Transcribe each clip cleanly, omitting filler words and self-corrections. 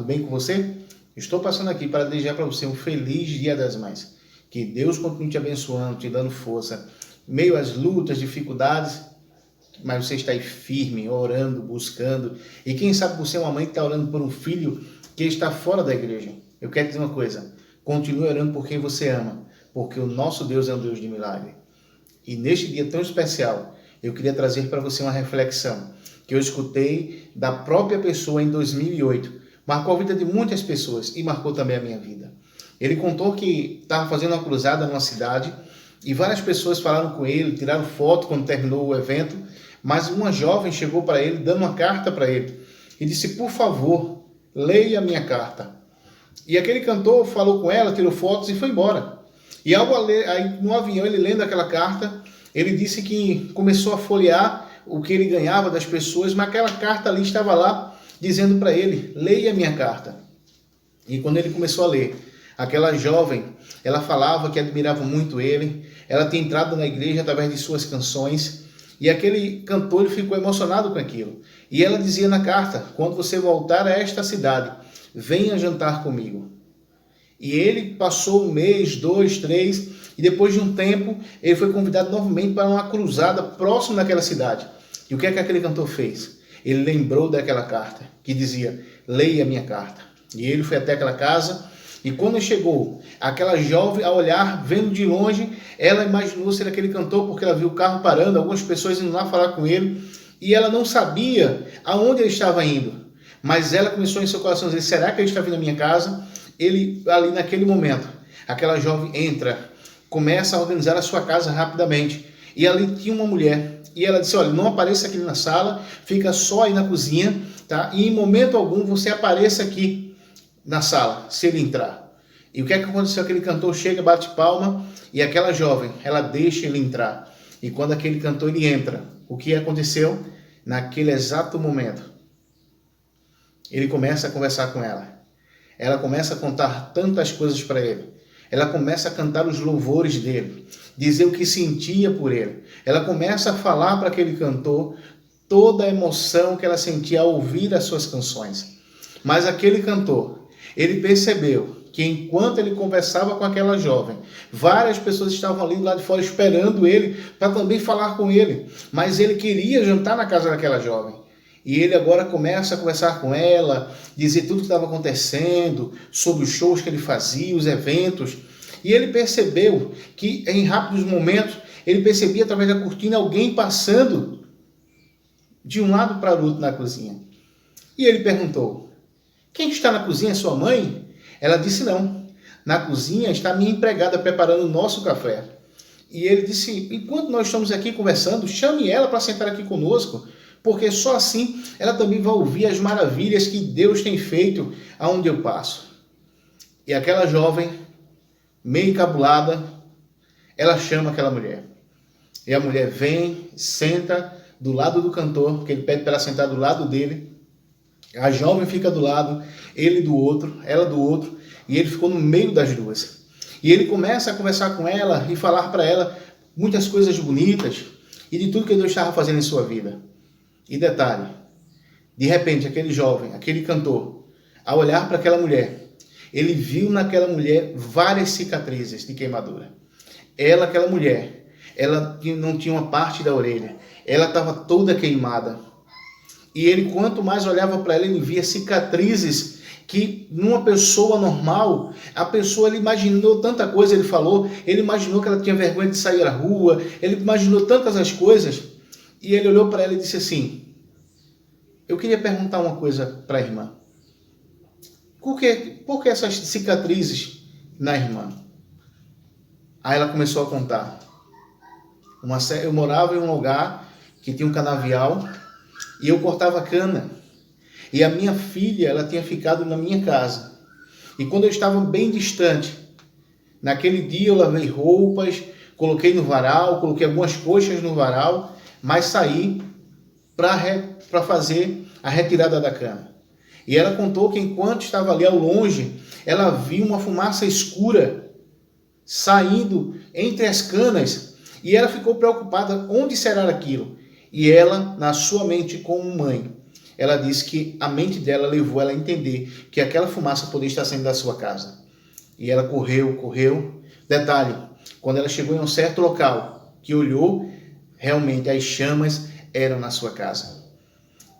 bem com você? Estou passando aqui para desejar para você um feliz Dia das Mães. Que Deus continue te abençoando, te dando força. Meio às lutas, dificuldades, mas você está aí firme, orando, buscando. E quem sabe você é uma mãe que está orando por um filho que está fora da igreja. Eu quero dizer uma coisa, continue orando por quem você ama, porque o nosso Deus é um Deus de milagre. E neste dia tão especial, eu queria trazer para você uma reflexão que eu escutei da própria pessoa em 2008. Marcou a vida de muitas pessoas e marcou também a minha vida. Ele contou que estava fazendo uma cruzada numa cidade e várias pessoas falaram com ele, tiraram foto quando terminou o evento, mas uma jovem chegou para ele, dando uma carta para ele e disse, por favor, leia a minha carta. E aquele cantor falou com ela, tirou fotos e foi embora. E aí, no avião, ele lendo aquela carta, ele disse que começou a folhear o que ele ganhava das pessoas, mas aquela carta ali estava lá, dizendo para ele, leia a minha carta. E quando ele começou a ler, aquela jovem, ela falava que admirava muito ele, ela tinha entrado na igreja através de suas canções, e aquele cantor ele ficou emocionado com aquilo. E ela dizia na carta, quando você voltar a esta cidade, venha jantar comigo. E ele passou 1 mês, 2, 3, e depois de um tempo, ele foi convidado novamente para uma cruzada próximo daquela cidade. E o que é que aquele cantor fez? Ele lembrou daquela carta, que dizia, leia a minha carta. E ele foi até aquela casa, e quando chegou, aquela jovem, ao olhar, vendo de longe, ela imaginou ser aquele cantor, porque ela viu o carro parando, algumas pessoas indo lá falar com ele, e ela não sabia aonde ele estava indo. Mas ela começou em seu coração a dizer, será que ele está vindo à minha casa? Ele, ali naquele momento, aquela jovem entra, começa a organizar a sua casa rapidamente. E ali tinha uma mulher. E ela disse, olha, não apareça aqui na sala, fica só aí na cozinha, tá? E em momento algum você apareça aqui na sala, se ele entrar. E o que é que aconteceu? Aquele cantor chega, bate palma, e aquela jovem, ela deixa ele entrar. E quando aquele cantor ele entra, o que aconteceu? Naquele exato momento, ele começa a conversar com ela. Ela começa a contar tantas coisas para ele. Ela começa a cantar os louvores dele, dizer o que sentia por ele. Ela começa a falar para aquele cantor toda a emoção que ela sentia ao ouvir as suas canções. Mas aquele cantor, ele percebeu que enquanto ele conversava com aquela jovem, várias pessoas estavam ali do lado de fora esperando ele para também falar com ele. Mas ele queria jantar na casa daquela jovem. E ele agora começa a conversar com ela, dizer tudo o que estava acontecendo, sobre os shows que ele fazia, os eventos. E ele percebeu que em rápidos momentos, ele percebia através da cortina alguém passando de um lado para o outro na cozinha. E ele perguntou, quem está na cozinha é sua mãe? Ela disse não, na cozinha está minha empregada preparando o nosso café. E ele disse, enquanto nós estamos aqui conversando, chame ela para sentar aqui conosco, porque só assim ela também vai ouvir as maravilhas que Deus tem feito aonde eu passo. E aquela jovem, meio encabulada, ela chama aquela mulher. E a mulher vem, senta do lado do cantor, porque ele pede para ela sentar do lado dele. A jovem fica do lado, ele do outro, ela do outro, e ele ficou no meio das duas. E ele começa a conversar com ela e falar para ela muitas coisas bonitas e de tudo que Deus estava fazendo em sua vida. E detalhe, de repente aquele jovem, aquele cantor, ao olhar para aquela mulher, ele viu naquela mulher várias cicatrizes de queimadura. Aquela mulher, ela não tinha uma parte da orelha, ela estava toda queimada. E ele, quanto mais olhava para ela, ele via cicatrizes que numa pessoa normal, a pessoa ele imaginou tanta coisa, ele falou, ele imaginou que ela tinha vergonha de sair à rua, ele imaginou tantas as coisas. E ele olhou para ela e disse assim, eu queria perguntar uma coisa para a irmã. Por que essas cicatrizes na irmã? Aí ela começou a contar. Eu morava em um lugar que tinha um canavial e eu cortava cana. E a minha filha, ela tinha ficado na minha casa. E quando eu estava bem distante, naquele dia eu lavei roupas, coloquei no varal, coloquei algumas coxas no varal, mas saí para fazer a retirada da cana. E ela contou que enquanto estava ali ao longe, ela viu uma fumaça escura saindo entre as canas e ela ficou preocupada, onde será aquilo? E ela, na sua mente como mãe, ela disse que a mente dela levou ela a entender que aquela fumaça poderia estar saindo da sua casa. E ela correu. Detalhe, quando ela chegou em um certo local, que olhou, realmente as chamas eram na sua casa.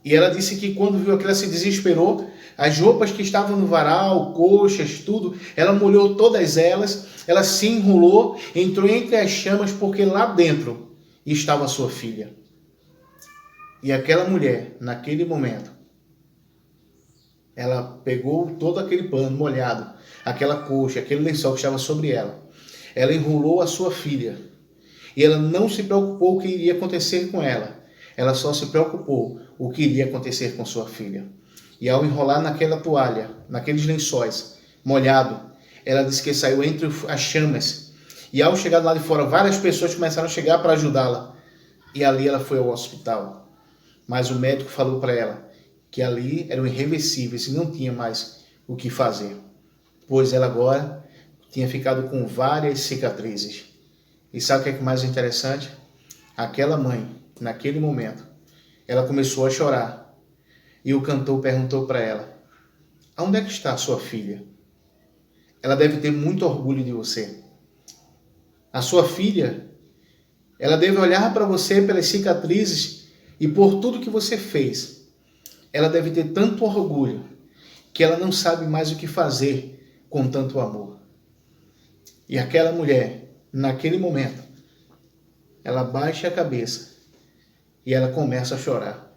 E ela disse que quando viu aquilo, ela se desesperou. As roupas que estavam no varal, coxas, tudo, ela molhou todas elas, ela se enrolou, entrou entre as chamas, porque lá dentro estava a sua filha. E aquela mulher, naquele momento, ela pegou todo aquele pano molhado, aquela coxa, aquele lençol que estava sobre ela. Ela enrolou a sua filha. E ela não se preocupou o que iria acontecer com ela. Ela só se preocupou o que iria acontecer com sua filha. E ao enrolar naquela toalha, naqueles lençóis, molhado, ela disse que saiu entre as chamas. E ao chegar lá de fora, várias pessoas começaram a chegar para ajudá-la. E ali ela foi ao hospital. Mas o médico falou para ela que ali eram irreversíveis e não tinha mais o que fazer. Pois ela agora tinha ficado com várias cicatrizes. E sabe o que é mais interessante? Aquela mãe, naquele momento, ela começou a chorar. E o cantor perguntou para ela: aonde é que está a sua filha? Ela deve ter muito orgulho de você. A sua filha, ela deve olhar para você pelas cicatrizes e por tudo que você fez. Ela deve ter tanto orgulho que ela não sabe mais o que fazer com tanto amor. E aquela mulher, naquele momento, ela baixa a cabeça e ela começa a chorar.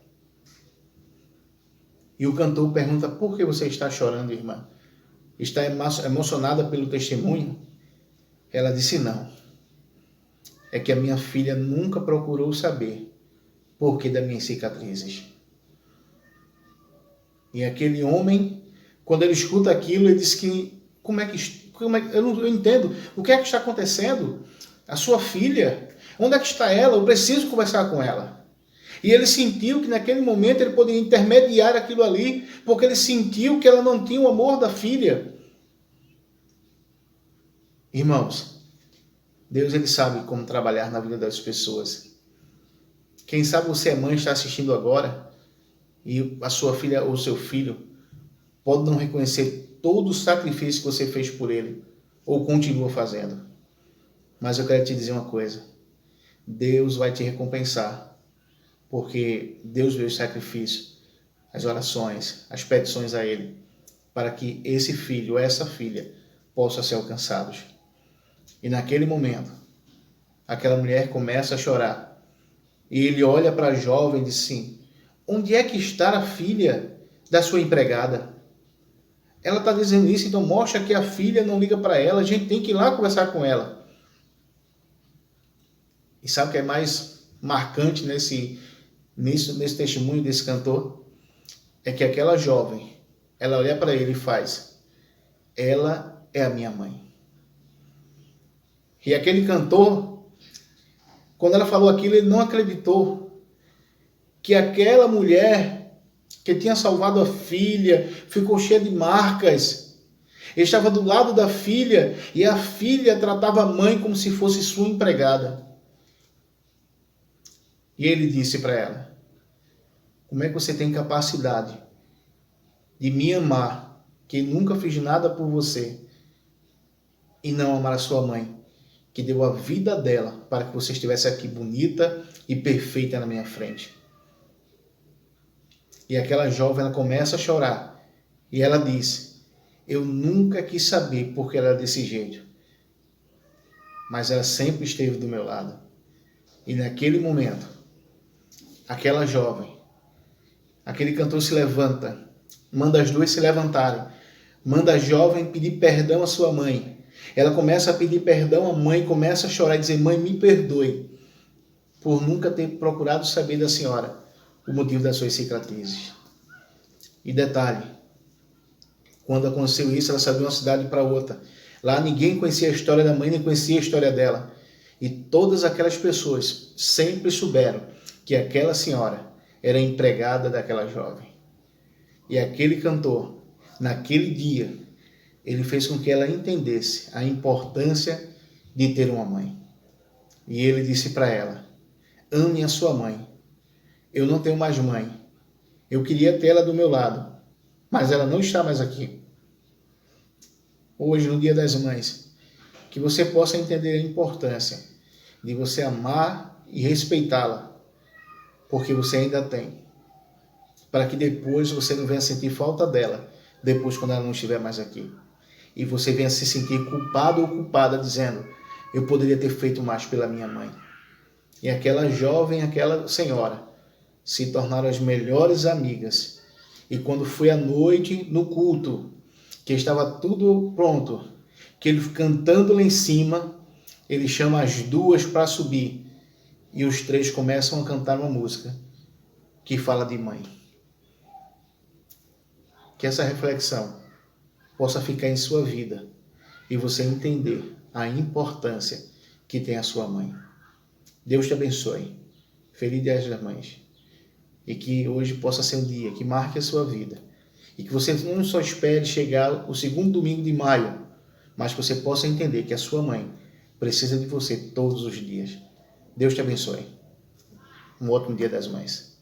E o cantor pergunta: por que você está chorando, irmã? Está emocionada pelo testemunho? Ela disse: não. É que a minha filha nunca procurou saber por que das minhas cicatrizes. E aquele homem, quando ele escuta aquilo, ele diz que, eu não entendo, o que é que está acontecendo? A sua filha, onde é que está ela? Eu preciso conversar com ela. E ele sentiu que naquele momento ele poderia intermediar aquilo ali, porque ele sentiu que ela não tinha o amor da filha. Irmãos, Deus ele sabe como trabalhar na vida das pessoas. Quem sabe você é mãe, está assistindo agora, e a sua filha ou seu filho pode não reconhecer todo o sacrifício que você fez por ele, ou continua fazendo. Mas eu quero te dizer uma coisa: Deus vai te recompensar, porque Deus vê o sacrifício, as orações, as petições a Ele, para que esse filho ou essa filha possa ser alcançados. E naquele momento, aquela mulher começa a chorar. E ele olha para a jovem e diz assim: onde é que está a filha da sua empregada? Ela está dizendo isso, então mostra que a filha não liga para ela, a gente tem que ir lá conversar com ela. E sabe o que é mais marcante nesse testemunho desse cantor? É que aquela jovem, ela olha para ele e faz: ela é a minha mãe. E aquele cantor, quando ela falou aquilo, ele não acreditou que aquela mulher que tinha salvado a filha, ficou cheia de marcas. Ele estava do lado da filha e a filha tratava a mãe como se fosse sua empregada. E ele disse para ela: como é que você tem capacidade de me amar, que nunca fiz nada por você, e não amar a sua mãe, que deu a vida dela para que você estivesse aqui bonita e perfeita na minha frente? E aquela jovem, ela começa a chorar. E ela disse: eu nunca quis saber porque ela era desse jeito, mas ela sempre esteve do meu lado. E naquele momento, aquela jovem, aquele cantor se levanta, manda as duas se levantarem, manda a jovem pedir perdão à sua mãe. Ela começa a pedir perdão à mãe, começa a chorar e dizer: mãe, me perdoe por nunca ter procurado saber da senhora o motivo das suas cicatrizes. E detalhe, quando aconteceu isso, ela saiu de uma cidade para outra. Lá ninguém conhecia a história da mãe, nem conhecia a história dela. E todas aquelas pessoas sempre souberam que aquela senhora era empregada daquela jovem. E aquele cantor, naquele dia, ele fez com que ela entendesse a importância de ter uma mãe. E ele disse para ela: ame a sua mãe. Eu não tenho mais mãe. Eu queria ter ela do meu lado, mas ela não está mais aqui. Hoje, no Dia das Mães, que você possa entender a importância de você amar e respeitá-la, porque você ainda tem, para que depois você não venha sentir falta dela, depois quando ela não estiver mais aqui. E você venha se sentir culpado ou culpada, dizendo, eu poderia ter feito mais pela minha mãe. E aquela jovem, aquela senhora, se tornaram as melhores amigas. E quando foi à noite, no culto, que estava tudo pronto, que ele cantando lá em cima, ele chama as duas para subir. E os três começam a cantar uma música que fala de mãe. Que essa reflexão possa ficar em sua vida e você entender a importância que tem a sua mãe. Deus te abençoe. Feliz Dia das Mães. E que hoje possa ser um dia que marque a sua vida. E que você não só espere chegar o segundo domingo de maio, mas que você possa entender que a sua mãe precisa de você todos os dias. Deus te abençoe. Um ótimo Dia das Mães.